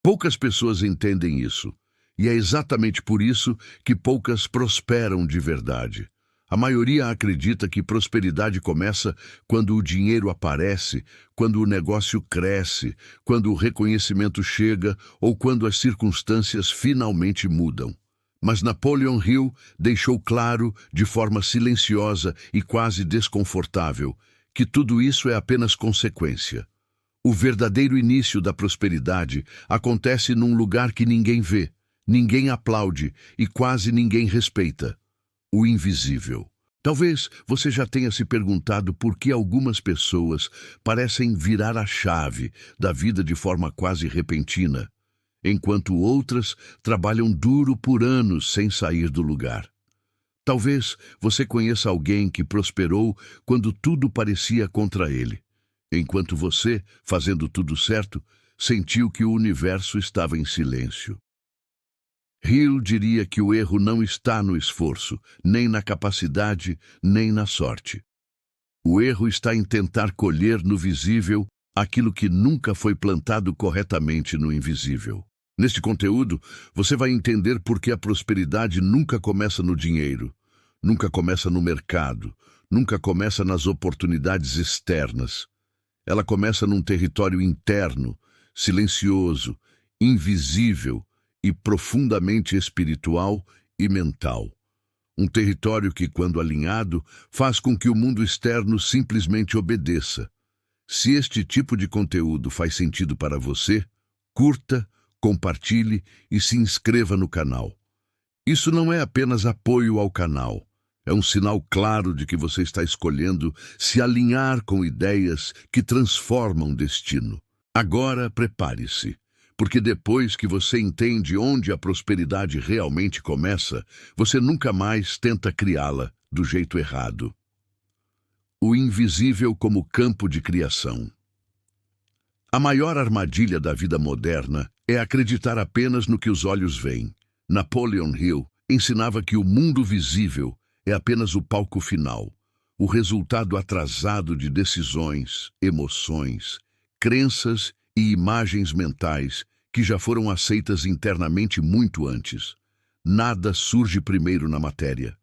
Poucas pessoas entendem isso, e é exatamente por isso que poucas prosperam de verdade. A maioria acredita que prosperidade começa quando o dinheiro aparece, quando o negócio cresce, quando o reconhecimento chega ou quando as circunstâncias finalmente mudam. Mas Napoleon Hill deixou claro, de forma silenciosa e quase desconfortável, que tudo isso é apenas consequência. O verdadeiro início da prosperidade acontece num lugar que ninguém vê, ninguém aplaude e quase ninguém respeita: o invisível. Talvez você já tenha se perguntado por que algumas pessoas parecem virar a chave da vida de forma quase repentina, enquanto outras trabalham duro por anos sem sair do lugar. Talvez você conheça alguém que prosperou quando tudo parecia contra ele, enquanto você, fazendo tudo certo, sentiu que o universo estava em silêncio. Hill diria que o erro não está no esforço, nem na capacidade, nem na sorte. O erro está em tentar colher no visível aquilo que nunca foi plantado corretamente no invisível. Neste conteúdo, você vai entender por que a prosperidade nunca começa no dinheiro, nunca começa no mercado, nunca começa nas oportunidades externas. Ela começa num território interno, silencioso, invisível e profundamente espiritual e mental. Um território que, quando alinhado, faz com que o mundo externo simplesmente obedeça. Se este tipo de conteúdo faz sentido para você, curta, compartilhe e se inscreva no canal. Isso não é apenas apoio ao canal. É um sinal claro de que você está escolhendo se alinhar com ideias que transformam destino. Agora, prepare-se, porque depois que você entende onde a prosperidade realmente começa, você nunca mais tenta criá-la do jeito errado. O invisível como campo de criação. A maior armadilha da vida moderna é acreditar apenas no que os olhos veem. Napoleon Hill ensinava que o mundo visível é apenas o palco final, o resultado atrasado de decisões, emoções, crenças e imagens mentais que já foram aceitas internamente muito antes. Nada surge primeiro na matéria.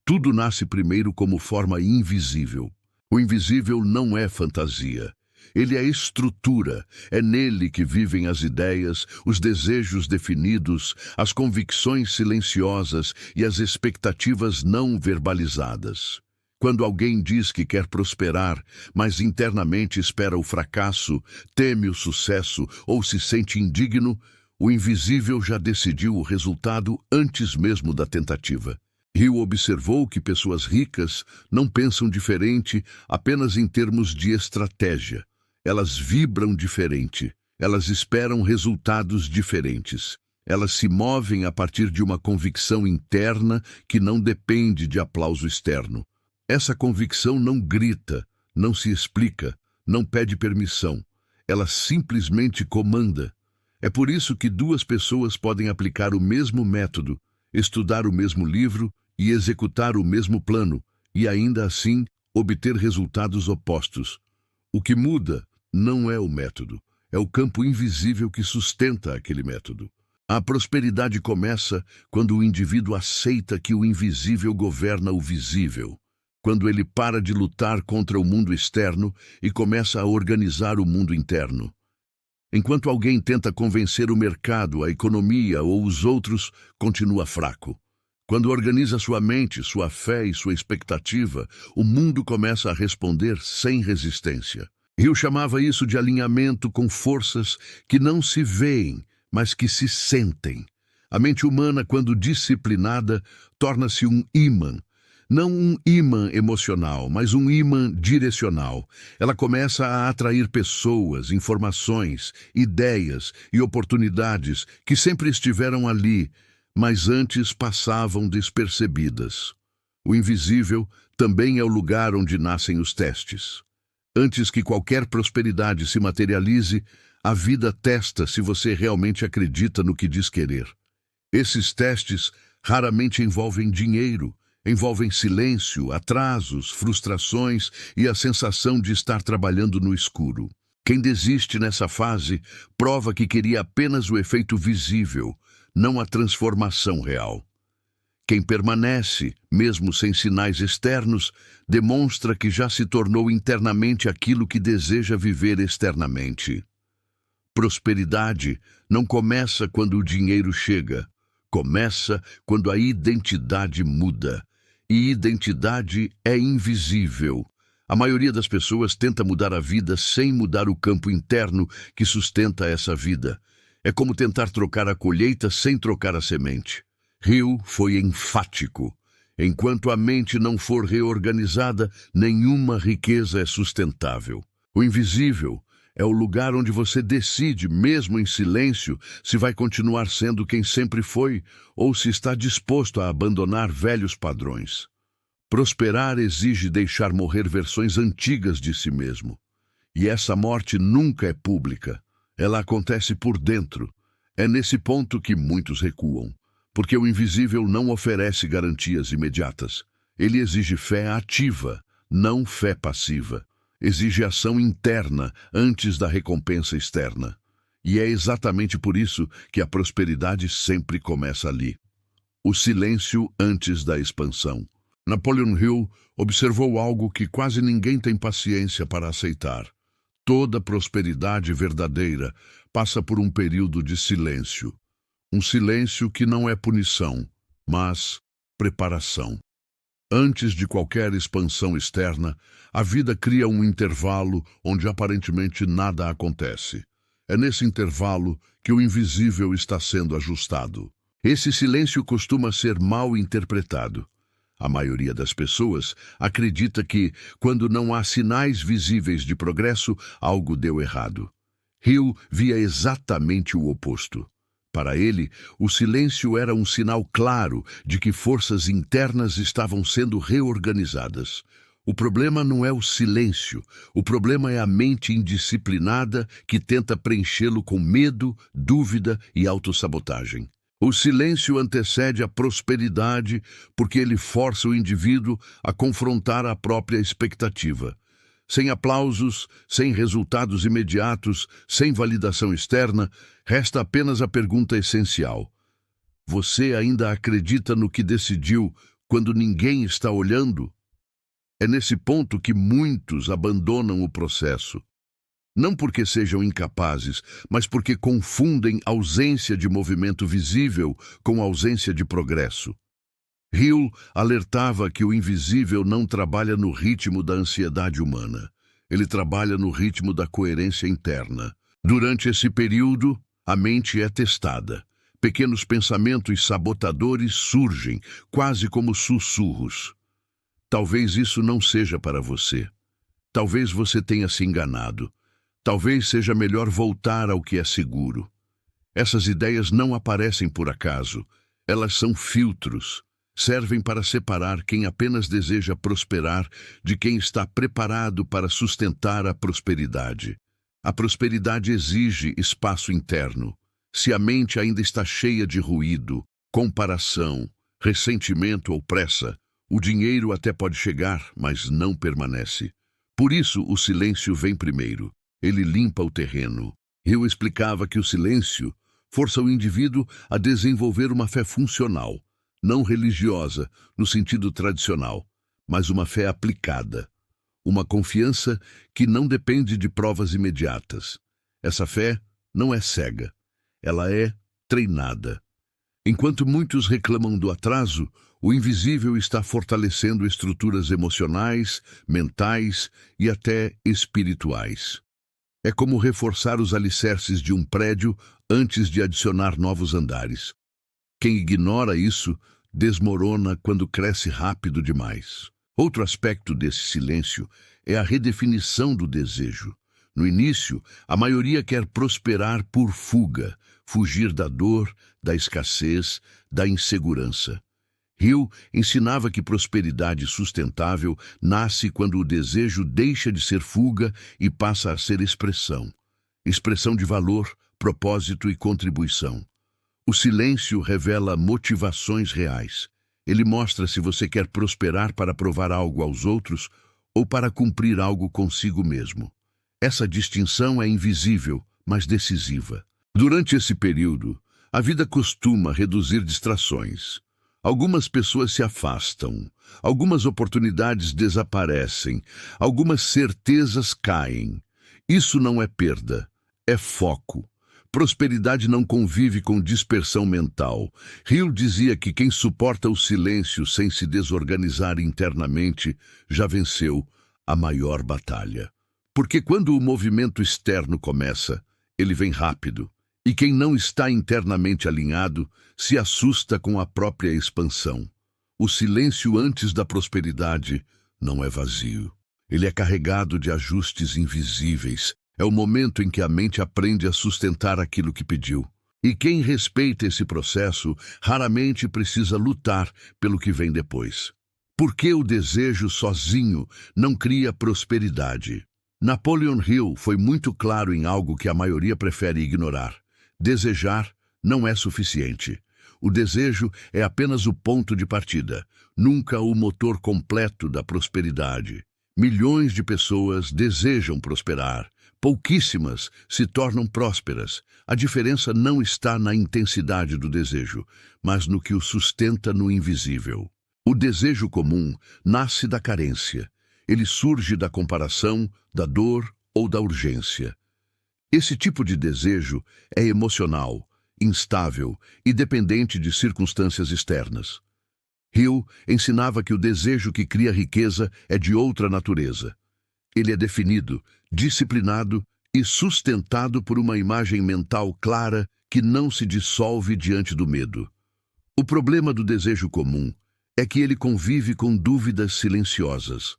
Tudo nasce primeiro como forma invisível. O invisível não é fantasia. Ele é estrutura, é nele que vivem as ideias, os desejos definidos, as convicções silenciosas e as expectativas não verbalizadas. Quando alguém diz que quer prosperar, mas internamente espera o fracasso, teme o sucesso ou se sente indigno, o invisível já decidiu o resultado antes mesmo da tentativa. Hill observou que pessoas ricas não pensam diferente apenas em termos de estratégia. Elas vibram diferente, elas esperam resultados diferentes. Elas se movem a partir de uma convicção interna que não depende de aplauso externo. Essa convicção não grita, não se explica, não pede permissão. Ela simplesmente comanda. É por isso que duas pessoas podem aplicar o mesmo método, estudar o mesmo livro e executar o mesmo plano, e ainda assim obter resultados opostos. O que muda não é o método, é o campo invisível que sustenta aquele método. A prosperidade começa quando o indivíduo aceita que o invisível governa o visível, quando ele para de lutar contra o mundo externo e começa a organizar o mundo interno. Enquanto alguém tenta convencer o mercado, a economia ou os outros, continua fraco. Quando organiza sua mente, sua fé e sua expectativa, o mundo começa a responder sem resistência. Hill chamava isso de alinhamento com forças que não se veem, mas que se sentem. A mente humana, quando disciplinada, torna-se um ímã. Não um ímã emocional, mas um ímã direcional. Ela começa a atrair pessoas, informações, ideias e oportunidades que sempre estiveram ali, mas antes passavam despercebidas. O invisível também é o lugar onde nascem os testes. Antes que qualquer prosperidade se materialize, a vida testa se você realmente acredita no que diz querer. Esses testes raramente envolvem dinheiro, envolvem silêncio, atrasos, frustrações e a sensação de estar trabalhando no escuro. Quem desiste nessa fase prova que queria apenas o efeito visível, não a transformação real. Quem permanece, mesmo sem sinais externos, demonstra que já se tornou internamente aquilo que deseja viver externamente. Prosperidade não começa quando o dinheiro chega, começa quando a identidade muda. E identidade é invisível. A maioria das pessoas tenta mudar a vida sem mudar o campo interno que sustenta essa vida. É como tentar trocar a colheita sem trocar a semente. Hill foi enfático. Enquanto a mente não for reorganizada, nenhuma riqueza é sustentável. O invisível é o lugar onde você decide, mesmo em silêncio, se vai continuar sendo quem sempre foi ou se está disposto a abandonar velhos padrões. Prosperar exige deixar morrer versões antigas de si mesmo. E essa morte nunca é pública. Ela acontece por dentro. É nesse ponto que muitos recuam. Porque o invisível não oferece garantias imediatas. Ele exige fé ativa, não fé passiva. Exige ação interna antes da recompensa externa. E é exatamente por isso que a prosperidade sempre começa ali. O silêncio antes da expansão. Napoleon Hill observou algo que quase ninguém tem paciência para aceitar. Toda prosperidade verdadeira passa por um período de silêncio. Um silêncio que não é punição, mas preparação. Antes de qualquer expansão externa, a vida cria um intervalo onde aparentemente nada acontece. É nesse intervalo que o invisível está sendo ajustado. Esse silêncio costuma ser mal interpretado. A maioria das pessoas acredita que, quando não há sinais visíveis de progresso, algo deu errado. Hill via exatamente o oposto. Para ele, o silêncio era um sinal claro de que forças internas estavam sendo reorganizadas. O problema não é o silêncio, o problema é a mente indisciplinada que tenta preenchê-lo com medo, dúvida e autossabotagem. O silêncio antecede a prosperidade porque ele força o indivíduo a confrontar a própria expectativa. Sem aplausos, sem resultados imediatos, sem validação externa, resta apenas a pergunta essencial. Você ainda acredita no que decidiu quando ninguém está olhando? É nesse ponto que muitos abandonam o processo. Não porque sejam incapazes, mas porque confundem ausência de movimento visível com ausência de progresso. Hill alertava que o invisível não trabalha no ritmo da ansiedade humana. Ele trabalha no ritmo da coerência interna. Durante esse período, a mente é testada. Pequenos pensamentos sabotadores surgem, quase como sussurros. Talvez isso não seja para você. Talvez você tenha se enganado. Talvez seja melhor voltar ao que é seguro. Essas ideias não aparecem por acaso. Elas são filtros. Servem para separar quem apenas deseja prosperar de quem está preparado para sustentar a prosperidade. A prosperidade exige espaço interno. Se a mente ainda está cheia de ruído, comparação, ressentimento ou pressa, o dinheiro até pode chegar, mas não permanece. Por isso, o silêncio vem primeiro. Ele limpa o terreno. Hill explicava que o silêncio força o indivíduo a desenvolver uma fé funcional, não religiosa, no sentido tradicional, mas uma fé aplicada. Uma confiança que não depende de provas imediatas. Essa fé não é cega. Ela é treinada. Enquanto muitos reclamam do atraso, o invisível está fortalecendo estruturas emocionais, mentais e até espirituais. É como reforçar os alicerces de um prédio antes de adicionar novos andares. Quem ignora isso desmorona quando cresce rápido demais. Outro aspecto desse silêncio é a redefinição do desejo. No início, a maioria quer prosperar por fuga, fugir da dor, da escassez, da insegurança. Hill ensinava que prosperidade sustentável nasce quando o desejo deixa de ser fuga e passa a ser expressão. Expressão de valor, propósito e contribuição. O silêncio revela motivações reais. Ele mostra se você quer prosperar para provar algo aos outros ou para cumprir algo consigo mesmo. Essa distinção é invisível, mas decisiva. Durante esse período, a vida costuma reduzir distrações. Algumas pessoas se afastam, algumas oportunidades desaparecem, algumas certezas caem. Isso não é perda, é foco. Prosperidade não convive com dispersão mental. Hill dizia que quem suporta o silêncio sem se desorganizar internamente já venceu a maior batalha. Porque quando o movimento externo começa, ele vem rápido. E quem não está internamente alinhado se assusta com a própria expansão. O silêncio antes da prosperidade não é vazio. Ele é carregado de ajustes invisíveis. É o momento em que a mente aprende a sustentar aquilo que pediu. E quem respeita esse processo raramente precisa lutar pelo que vem depois. Porque o desejo sozinho não cria prosperidade. Napoleon Hill foi muito claro em algo que a maioria prefere ignorar. Desejar não é suficiente. O desejo é apenas o ponto de partida, nunca o motor completo da prosperidade. Milhões de pessoas desejam prosperar. Pouquíssimas se tornam prósperas. A diferença não está na intensidade do desejo, mas no que o sustenta no invisível. O desejo comum nasce da carência. Ele surge da comparação, da dor ou da urgência. Esse tipo de desejo é emocional, instável e dependente de circunstâncias externas. Hill ensinava que o desejo que cria riqueza é de outra natureza. Ele é definido, disciplinado e sustentado por uma imagem mental clara que não se dissolve diante do medo. O problema do desejo comum é que ele convive com dúvidas silenciosas.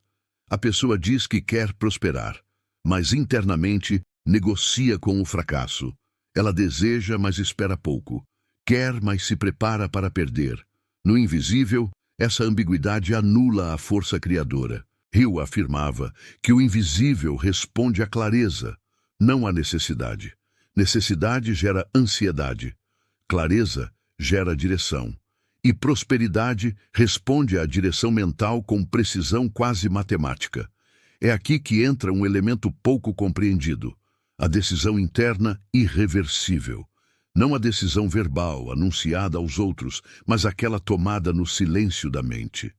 A pessoa diz que quer prosperar, mas internamente negocia com o fracasso. Ela deseja, mas espera pouco. Quer, mas se prepara para perder. No invisível, essa ambiguidade anula a força criadora. Hill afirmava que o invisível responde à clareza, não à necessidade. Necessidade gera ansiedade. Clareza gera direção. E prosperidade responde à direção mental com precisão quase matemática. É aqui que entra um elemento pouco compreendido. A decisão interna irreversível. Não a decisão verbal, anunciada aos outros, mas aquela tomada no silêncio da mente.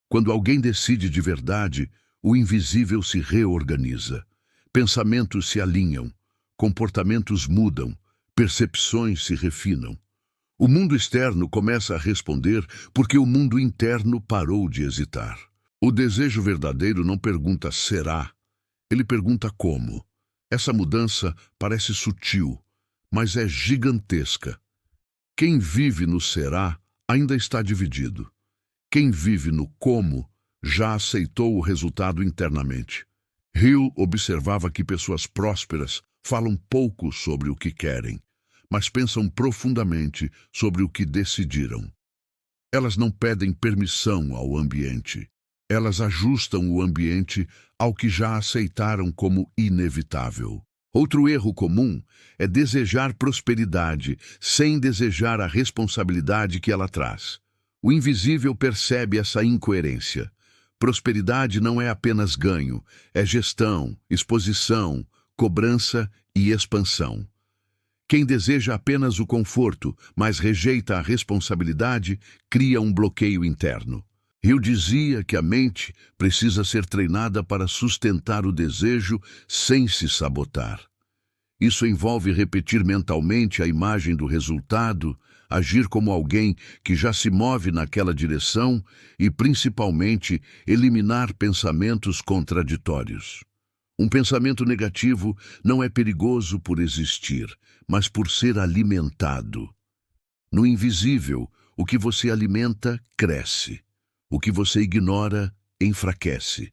Quando alguém decide de verdade, o invisível se reorganiza. Pensamentos se alinham, comportamentos mudam, percepções se refinam. O mundo externo começa a responder porque o mundo interno parou de hesitar. O desejo verdadeiro não pergunta será, ele pergunta como. Essa mudança parece sutil, mas é gigantesca. Quem vive no será ainda está dividido. Quem vive no como já aceitou o resultado internamente. Hill observava que pessoas prósperas falam pouco sobre o que querem, mas pensam profundamente sobre o que decidiram. Elas não pedem permissão ao ambiente. Elas ajustam o ambiente ao que já aceitaram como inevitável. Outro erro comum é desejar prosperidade sem desejar a responsabilidade que ela traz. O invisível percebe essa incoerência. Prosperidade não é apenas ganho, é gestão, exposição, cobrança e expansão. Quem deseja apenas o conforto, mas rejeita a responsabilidade, cria um bloqueio interno. Hill dizia que a mente precisa ser treinada para sustentar o desejo sem se sabotar. Isso envolve repetir mentalmente a imagem do resultado, agir como alguém que já se move naquela direção e, principalmente, eliminar pensamentos contraditórios. Um pensamento negativo não é perigoso por existir, mas por ser alimentado. No invisível, o que você alimenta, cresce. O que você ignora, enfraquece.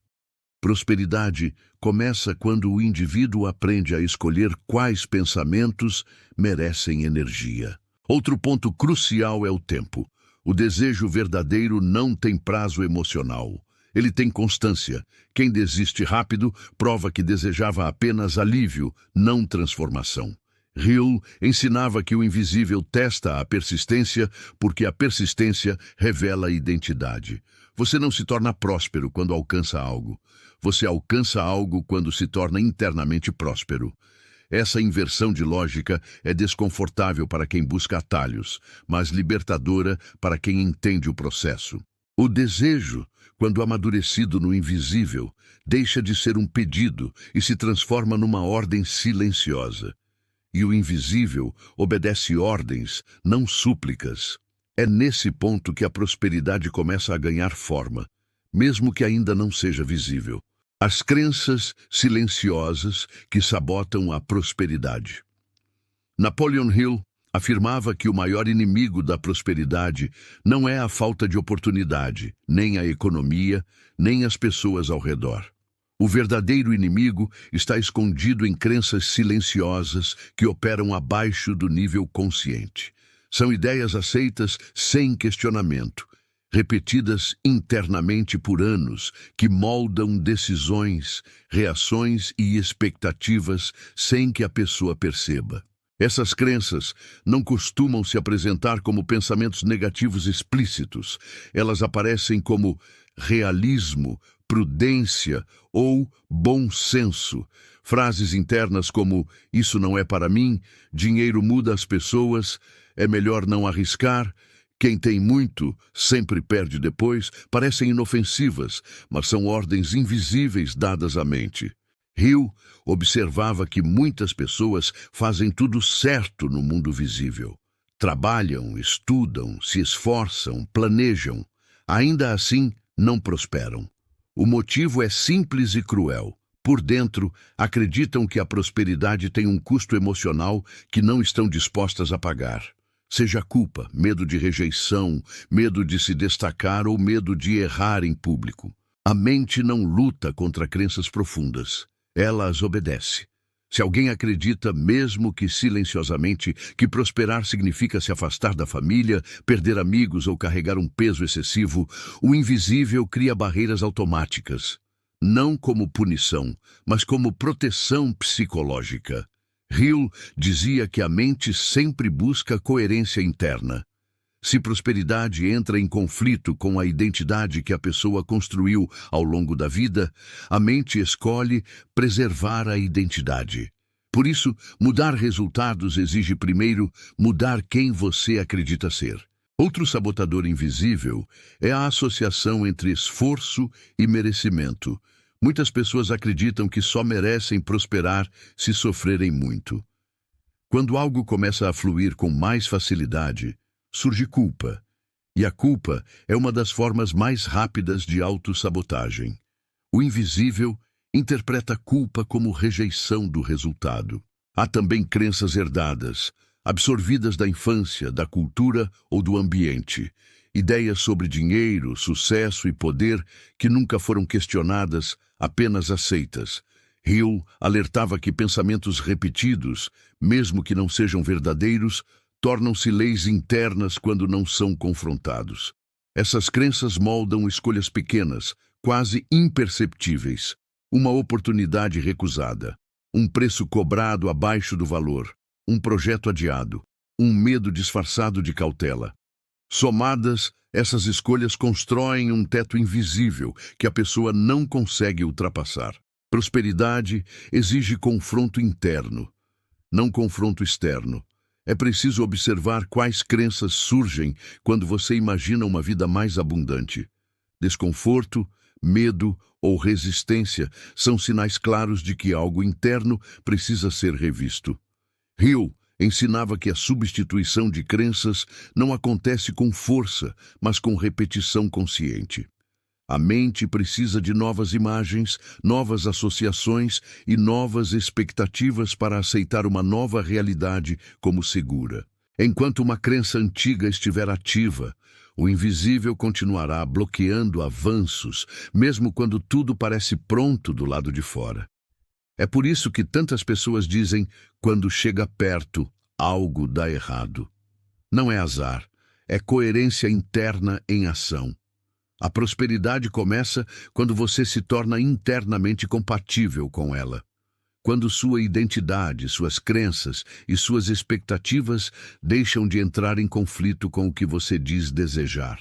Prosperidade começa quando o indivíduo aprende a escolher quais pensamentos merecem energia. Outro ponto crucial é o tempo. O desejo verdadeiro não tem prazo emocional. Ele tem constância. Quem desiste rápido prova que desejava apenas alívio, não transformação. Hill ensinava que o invisível testa a persistência porque a persistência revela a identidade. Você não se torna próspero quando alcança algo. Você alcança algo quando se torna internamente próspero. Essa inversão de lógica é desconfortável para quem busca atalhos, mas libertadora para quem entende o processo. O desejo, quando amadurecido no invisível, deixa de ser um pedido e se transforma numa ordem silenciosa. E o invisível obedece ordens, não súplicas. É nesse ponto que a prosperidade começa a ganhar forma, mesmo que ainda não seja visível. As crenças silenciosas que sabotam a prosperidade. Napoleon Hill afirmava que o maior inimigo da prosperidade não é a falta de oportunidade, nem a economia, nem as pessoas ao redor. O verdadeiro inimigo está escondido em crenças silenciosas que operam abaixo do nível consciente. São ideias aceitas sem questionamento, repetidas internamente por anos, que moldam decisões, reações e expectativas sem que a pessoa perceba. Essas crenças não costumam se apresentar como pensamentos negativos explícitos. Elas aparecem como realismo, prudência ou bom senso. Frases internas como "isso não é para mim", "dinheiro muda as pessoas", "é melhor não arriscar", "quem tem muito sempre perde depois", parecem inofensivas, mas são ordens invisíveis dadas à mente. Hill observava que muitas pessoas fazem tudo certo no mundo visível. Trabalham, estudam, se esforçam, planejam. Ainda assim, não prosperam. O motivo é simples e cruel. Por dentro, acreditam que a prosperidade tem um custo emocional que não estão dispostas a pagar. Seja culpa, medo de rejeição, medo de se destacar ou medo de errar em público. A mente não luta contra crenças profundas. Ela as obedece. Se alguém acredita, mesmo que silenciosamente, que prosperar significa se afastar da família, perder amigos ou carregar um peso excessivo, o invisível cria barreiras automáticas. Não como punição, mas como proteção psicológica. Hill dizia que a mente sempre busca coerência interna. Se prosperidade entra em conflito com a identidade que a pessoa construiu ao longo da vida, a mente escolhe preservar a identidade. Por isso, mudar resultados exige primeiro mudar quem você acredita ser. Outro sabotador invisível é a associação entre esforço e merecimento. Muitas pessoas acreditam que só merecem prosperar se sofrerem muito. Quando algo começa a fluir com mais facilidade, surge culpa. E a culpa é uma das formas mais rápidas de autossabotagem. O invisível interpreta a culpa como rejeição do resultado. Há também crenças herdadas, absorvidas da infância, da cultura ou do ambiente. Ideias sobre dinheiro, sucesso e poder que nunca foram questionadas, apenas aceitas. Hill alertava que pensamentos repetidos, mesmo que não sejam verdadeiros, tornam-se leis internas quando não são confrontados. Essas crenças moldam escolhas pequenas, quase imperceptíveis. Uma oportunidade recusada, um preço cobrado abaixo do valor, um projeto adiado, um medo disfarçado de cautela. Somadas, essas escolhas constroem um teto invisível que a pessoa não consegue ultrapassar. Prosperidade exige confronto interno, não confronto externo. É preciso observar quais crenças surgem quando você imagina uma vida mais abundante. Desconforto, medo ou resistência são sinais claros de que algo interno precisa ser revisto. Hill ensinava que a substituição de crenças não acontece com força, mas com repetição consciente. A mente precisa de novas imagens, novas associações e novas expectativas para aceitar uma nova realidade como segura. Enquanto uma crença antiga estiver ativa, o invisível continuará bloqueando avanços, mesmo quando tudo parece pronto do lado de fora. É por isso que tantas pessoas dizem, quando chega perto, algo dá errado. Não é azar, é coerência interna em ação. A prosperidade começa quando você se torna internamente compatível com ela. Quando sua identidade, suas crenças e suas expectativas deixam de entrar em conflito com o que você diz desejar.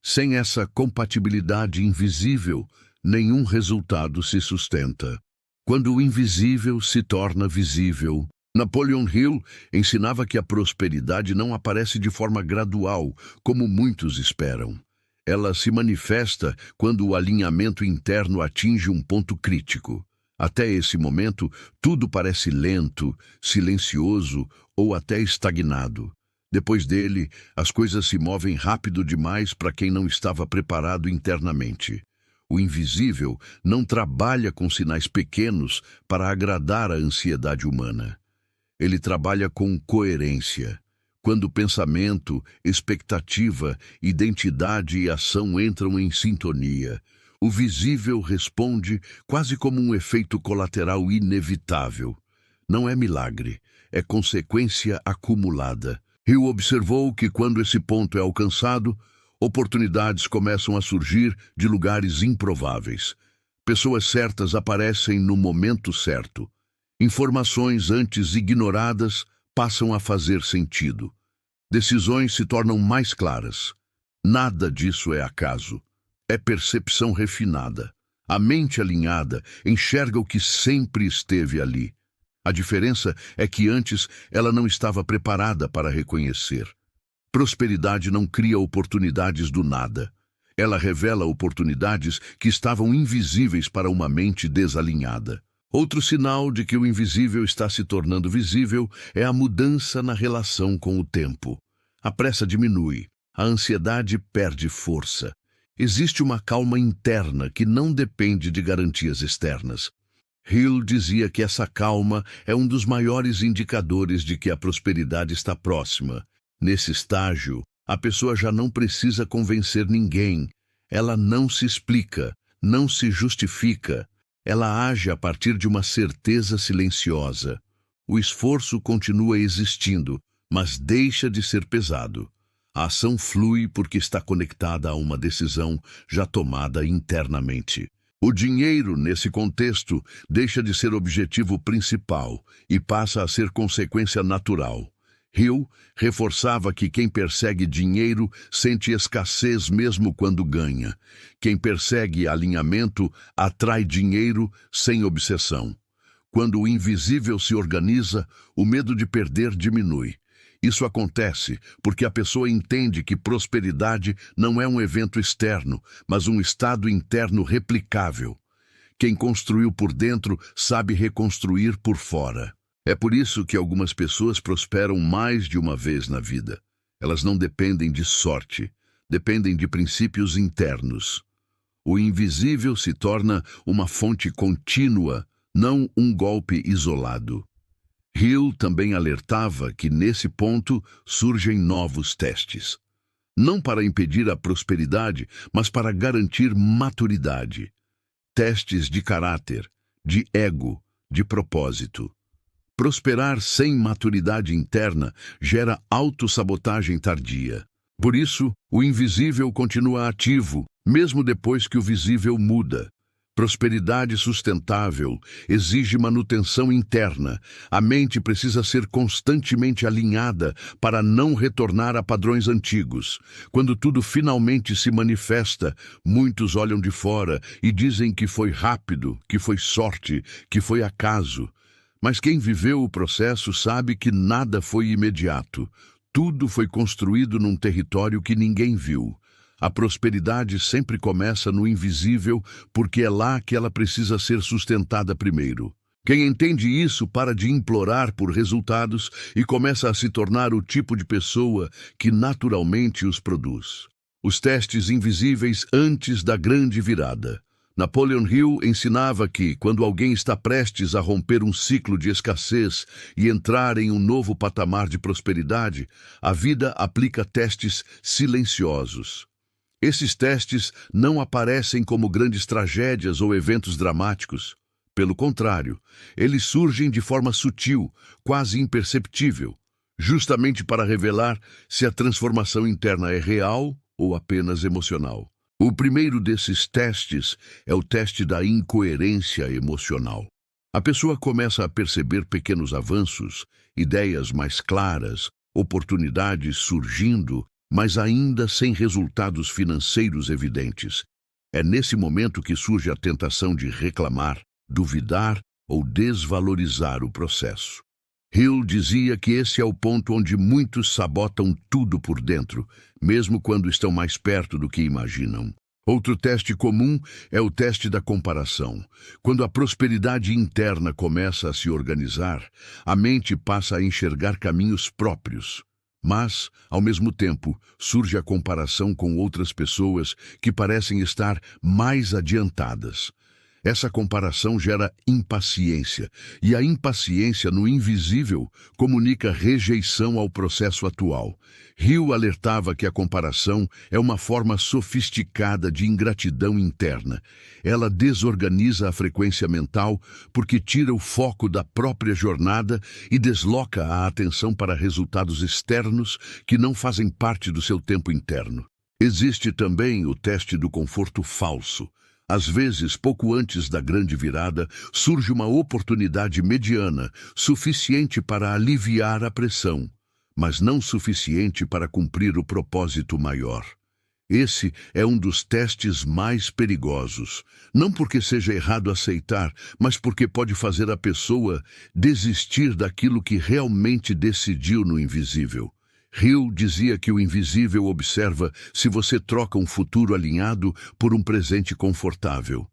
Sem essa compatibilidade invisível, nenhum resultado se sustenta. Quando o invisível se torna visível. Napoleon Hill ensinava que a prosperidade não aparece de forma gradual, como muitos esperam. Ela se manifesta quando o alinhamento interno atinge um ponto crítico. Até esse momento, tudo parece lento, silencioso ou até estagnado. Depois dele, as coisas se movem rápido demais para quem não estava preparado internamente. O invisível não trabalha com sinais pequenos para agradar a ansiedade humana. Ele trabalha com coerência. Quando pensamento, expectativa, identidade e ação entram em sintonia, o visível responde quase como um efeito colateral inevitável. Não é milagre, é consequência acumulada. Hill observou que quando esse ponto é alcançado, oportunidades começam a surgir de lugares improváveis. Pessoas certas aparecem no momento certo. Informações antes ignoradas passam a fazer sentido. Decisões se tornam mais claras. Nada disso é acaso. É percepção refinada. A mente alinhada enxerga o que sempre esteve ali. A diferença é que antes ela não estava preparada para reconhecer. Prosperidade não cria oportunidades do nada. Ela revela oportunidades que estavam invisíveis para uma mente desalinhada. Outro sinal de que o invisível está se tornando visível é a mudança na relação com o tempo. A pressa diminui, a ansiedade perde força. Existe uma calma interna que não depende de garantias externas. Hill dizia que essa calma é um dos maiores indicadores de que a prosperidade está próxima. Nesse estágio, a pessoa já não precisa convencer ninguém. Ela não se explica, não se justifica. Ela age a partir de uma certeza silenciosa. O esforço continua existindo, mas deixa de ser pesado. A ação flui porque está conectada a uma decisão já tomada internamente. O dinheiro, nesse contexto, deixa de ser objetivo principal e passa a ser consequência natural. Hill reforçava que quem persegue dinheiro sente escassez mesmo quando ganha. Quem persegue alinhamento atrai dinheiro sem obsessão. Quando o invisível se organiza, o medo de perder diminui. Isso acontece porque a pessoa entende que prosperidade não é um evento externo, mas um estado interno replicável. Quem construiu por dentro sabe reconstruir por fora. É por isso que algumas pessoas prosperam mais de uma vez na vida. Elas não dependem de sorte, dependem de princípios internos. O invisível se torna uma fonte contínua, não um golpe isolado. Hill também alertava que nesse ponto surgem novos testes. Não para impedir a prosperidade, mas para garantir maturidade. Testes de caráter, de ego, de propósito. Prosperar sem maturidade interna gera autossabotagem tardia. Por isso, o invisível continua ativo, mesmo depois que o visível muda. Prosperidade sustentável exige manutenção interna. A mente precisa ser constantemente alinhada para não retornar a padrões antigos. Quando tudo finalmente se manifesta, muitos olham de fora e dizem que foi rápido, que foi sorte, que foi acaso. Mas quem viveu o processo sabe que nada foi imediato. Tudo foi construído num território que ninguém viu. A prosperidade sempre começa no invisível porque é lá que ela precisa ser sustentada primeiro. Quem entende isso para de implorar por resultados e começa a se tornar o tipo de pessoa que naturalmente os produz. Os testes invisíveis antes da grande virada. Napoleon Hill ensinava que, quando alguém está prestes a romper um ciclo de escassez e entrar em um novo patamar de prosperidade, a vida aplica testes silenciosos. Esses testes não aparecem como grandes tragédias ou eventos dramáticos. Pelo contrário, eles surgem de forma sutil, quase imperceptível, justamente para revelar se a transformação interna é real ou apenas emocional. O primeiro desses testes é o teste da incoerência emocional. A pessoa começa a perceber pequenos avanços, ideias mais claras, oportunidades surgindo, mas ainda sem resultados financeiros evidentes. É nesse momento que surge a tentação de reclamar, duvidar ou desvalorizar o processo. Hill dizia que esse é o ponto onde muitos sabotam tudo por dentro, mesmo quando estão mais perto do que imaginam. Outro teste comum é o teste da comparação. Quando a prosperidade interna começa a se organizar, a mente passa a enxergar caminhos próprios. Mas, ao mesmo tempo, surge a comparação com outras pessoas que parecem estar mais adiantadas. Essa comparação gera impaciência, e a impaciência no invisível comunica rejeição ao processo atual. Hill alertava que a comparação é uma forma sofisticada de ingratidão interna. Ela desorganiza a frequência mental porque tira o foco da própria jornada e desloca a atenção para resultados externos que não fazem parte do seu tempo interno. Existe também o teste do conforto falso. Às vezes, pouco antes da grande virada, surge uma oportunidade mediana, suficiente para aliviar a pressão, mas não suficiente para cumprir o propósito maior. Esse é um dos testes mais perigosos, não porque seja errado aceitar, mas porque pode fazer a pessoa desistir daquilo que realmente decidiu no invisível. Hill dizia que o invisível observa se você troca um futuro alinhado por um presente confortável.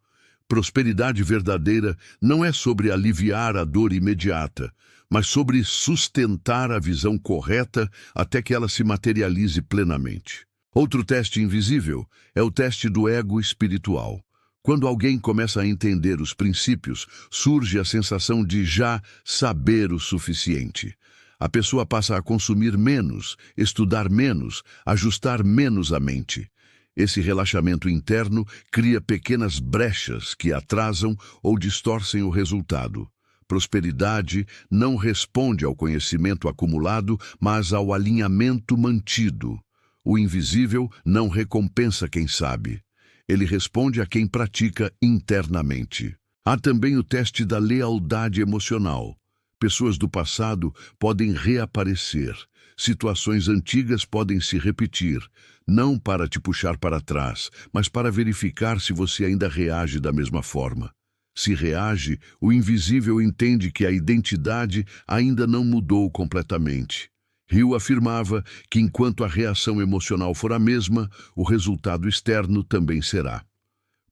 Prosperidade verdadeira não é sobre aliviar a dor imediata, mas sobre sustentar a visão correta até que ela se materialize plenamente. Outro teste invisível é o teste do ego espiritual. Quando alguém começa a entender os princípios, surge a sensação de já saber o suficiente. A pessoa passa a consumir menos, estudar menos, ajustar menos a mente. Esse relaxamento interno cria pequenas brechas que atrasam ou distorcem o resultado. Prosperidade não responde ao conhecimento acumulado, mas ao alinhamento mantido. O invisível não recompensa quem sabe. Ele responde a quem pratica internamente. Há também o teste da lealdade emocional. Pessoas do passado podem reaparecer. Situações antigas podem se repetir, não para te puxar para trás, mas para verificar se você ainda reage da mesma forma. Se reage, o invisível entende que a identidade ainda não mudou completamente. Hill afirmava que enquanto a reação emocional for a mesma, o resultado externo também será.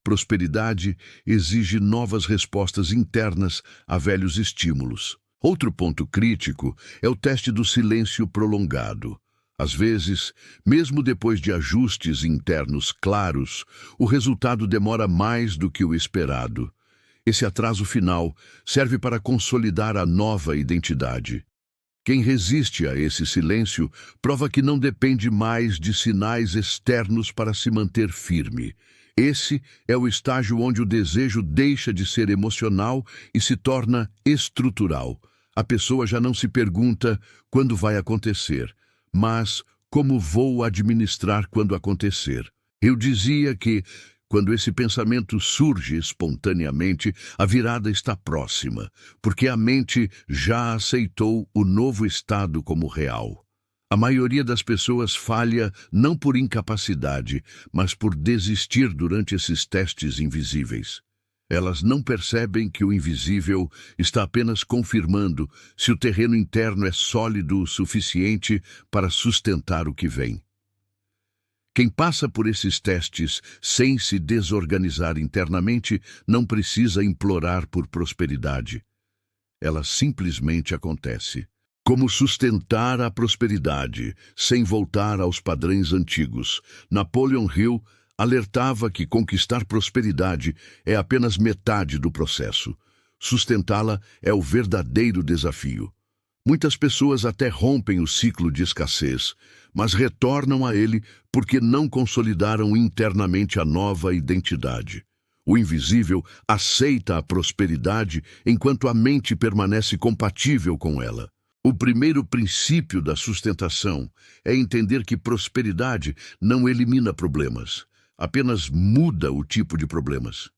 Prosperidade exige novas respostas internas a velhos estímulos. Outro ponto crítico é o teste do silêncio prolongado. Às vezes, mesmo depois de ajustes internos claros, o resultado demora mais do que o esperado. Esse atraso final serve para consolidar a nova identidade. Quem resiste a esse silêncio prova que não depende mais de sinais externos para se manter firme. Esse é o estágio onde o desejo deixa de ser emocional e se torna estrutural. A pessoa já não se pergunta quando vai acontecer, mas como vou administrar quando acontecer. Eu dizia que, quando esse pensamento surge espontaneamente, a virada está próxima, porque a mente já aceitou o novo estado como real. A maioria das pessoas falha não por incapacidade, mas por desistir durante esses testes invisíveis. Elas não percebem que o invisível está apenas confirmando se o terreno interno é sólido o suficiente para sustentar o que vem. Quem passa por esses testes sem se desorganizar internamente não precisa implorar por prosperidade. Ela simplesmente acontece. Como sustentar a prosperidade sem voltar aos padrões antigos? Napoleon Hill alertava que conquistar prosperidade é apenas metade do processo. Sustentá-la é o verdadeiro desafio. Muitas pessoas até rompem o ciclo de escassez, mas retornam a ele porque não consolidaram internamente a nova identidade. O invisível aceita a prosperidade enquanto a mente permanece compatível com ela. O primeiro princípio da sustentação é entender que prosperidade não elimina problemas, apenas muda o tipo de problemas.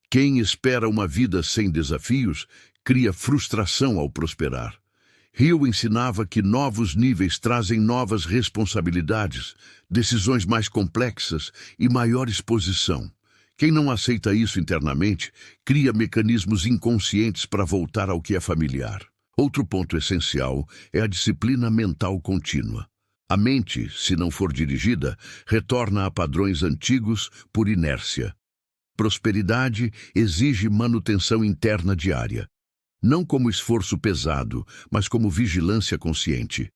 Quem espera uma vida sem desafios cria frustração ao prosperar. Hill ensinava que novos níveis trazem novas responsabilidades, decisões mais complexas e maior exposição. Quem não aceita isso internamente, cria mecanismos inconscientes para voltar ao que é familiar. Outro ponto essencial é a disciplina mental contínua. A mente, se não for dirigida, retorna a padrões antigos por inércia. Prosperidade exige manutenção interna diária, não como esforço pesado, mas como vigilância consciente.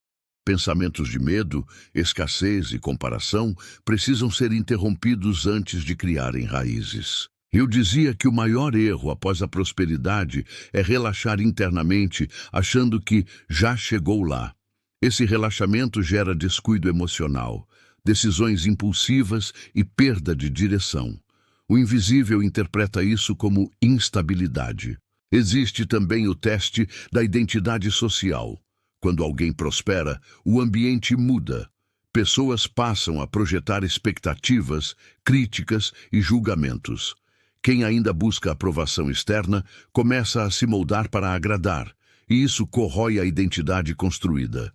Pensamentos de medo, escassez e comparação precisam ser interrompidos antes de criarem raízes. Eu dizia que o maior erro após a prosperidade é relaxar internamente, achando que já chegou lá. Esse relaxamento gera descuido emocional, decisões impulsivas e perda de direção. O invisível interpreta isso como instabilidade. Existe também o teste da identidade social. Quando alguém prospera, o ambiente muda. Pessoas passam a projetar expectativas, críticas e julgamentos. Quem ainda busca aprovação externa começa a se moldar para agradar, e isso corrói a identidade construída.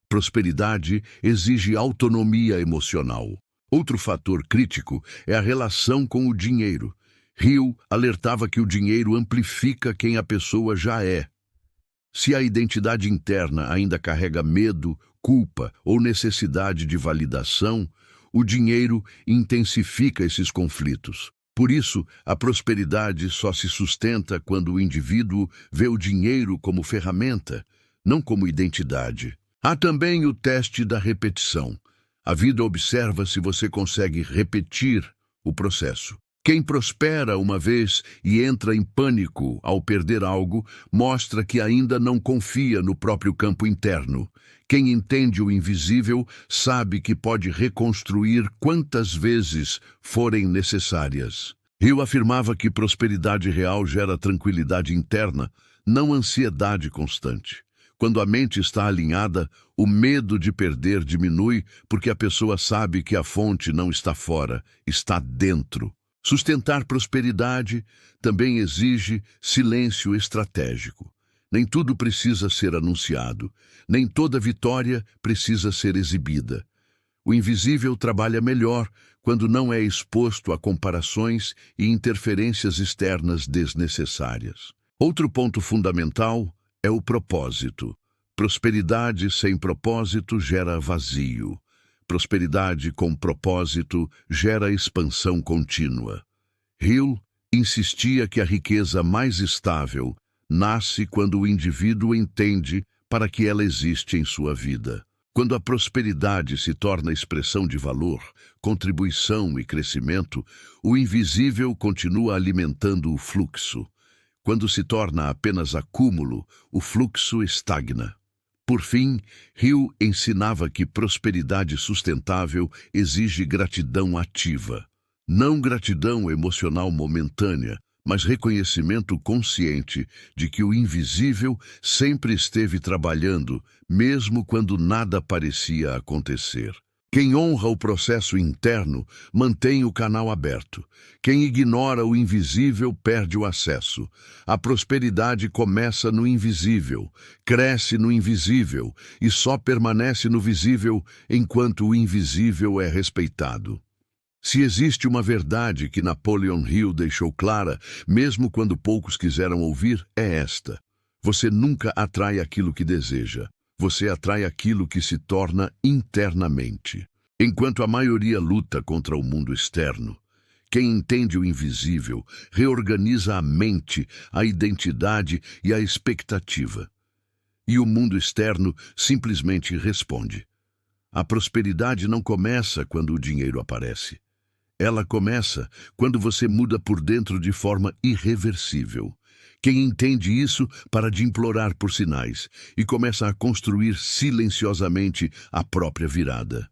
Prosperidade exige autonomia emocional. Outro fator crítico é a relação com o dinheiro. Hill alertava que o dinheiro amplifica quem a pessoa já é. Se a identidade interna ainda carrega medo, culpa ou necessidade de validação, o dinheiro intensifica esses conflitos. Por isso, a prosperidade só se sustenta quando o indivíduo vê o dinheiro como ferramenta, não como identidade. Há também o teste da repetição. A vida observa se você consegue repetir o processo. Quem prospera uma vez e entra em pânico ao perder algo, mostra que ainda não confia no próprio campo interno. Quem entende o invisível sabe que pode reconstruir quantas vezes forem necessárias. Hill afirmava que prosperidade real gera tranquilidade interna, não ansiedade constante. Quando a mente está alinhada, o medo de perder diminui porque a pessoa sabe que a fonte não está fora, está dentro. Sustentar prosperidade também exige silêncio estratégico. Nem tudo precisa ser anunciado, nem toda vitória precisa ser exibida. O invisível trabalha melhor quando não é exposto a comparações e interferências externas desnecessárias. Outro ponto fundamental é o propósito. Prosperidade sem propósito gera vazio. Prosperidade com propósito gera expansão contínua. Hill insistia que a riqueza mais estável nasce quando o indivíduo entende para que ela existe em sua vida. Quando a prosperidade se torna expressão de valor, contribuição e crescimento, o invisível continua alimentando o fluxo. Quando se torna apenas acúmulo, o fluxo estagna. Por fim, Hill ensinava que prosperidade sustentável exige gratidão ativa. Não gratidão emocional momentânea, mas reconhecimento consciente de que o invisível sempre esteve trabalhando, mesmo quando nada parecia acontecer. Quem honra o processo interno mantém o canal aberto. Quem ignora o invisível perde o acesso. A prosperidade começa no invisível, cresce no invisível e só permanece no visível enquanto o invisível é respeitado. Se existe uma verdade que Napoleon Hill deixou clara, mesmo quando poucos quiseram ouvir, é esta: você nunca atrai aquilo que deseja. Você atrai aquilo que se torna internamente. Enquanto a maioria luta contra o mundo externo, quem entende o invisível reorganiza a mente, a identidade e a expectativa. E o mundo externo simplesmente responde. A prosperidade não começa quando o dinheiro aparece. Ela começa quando você muda por dentro de forma irreversível. Quem entende isso para de implorar por sinais e começa a construir silenciosamente a própria virada.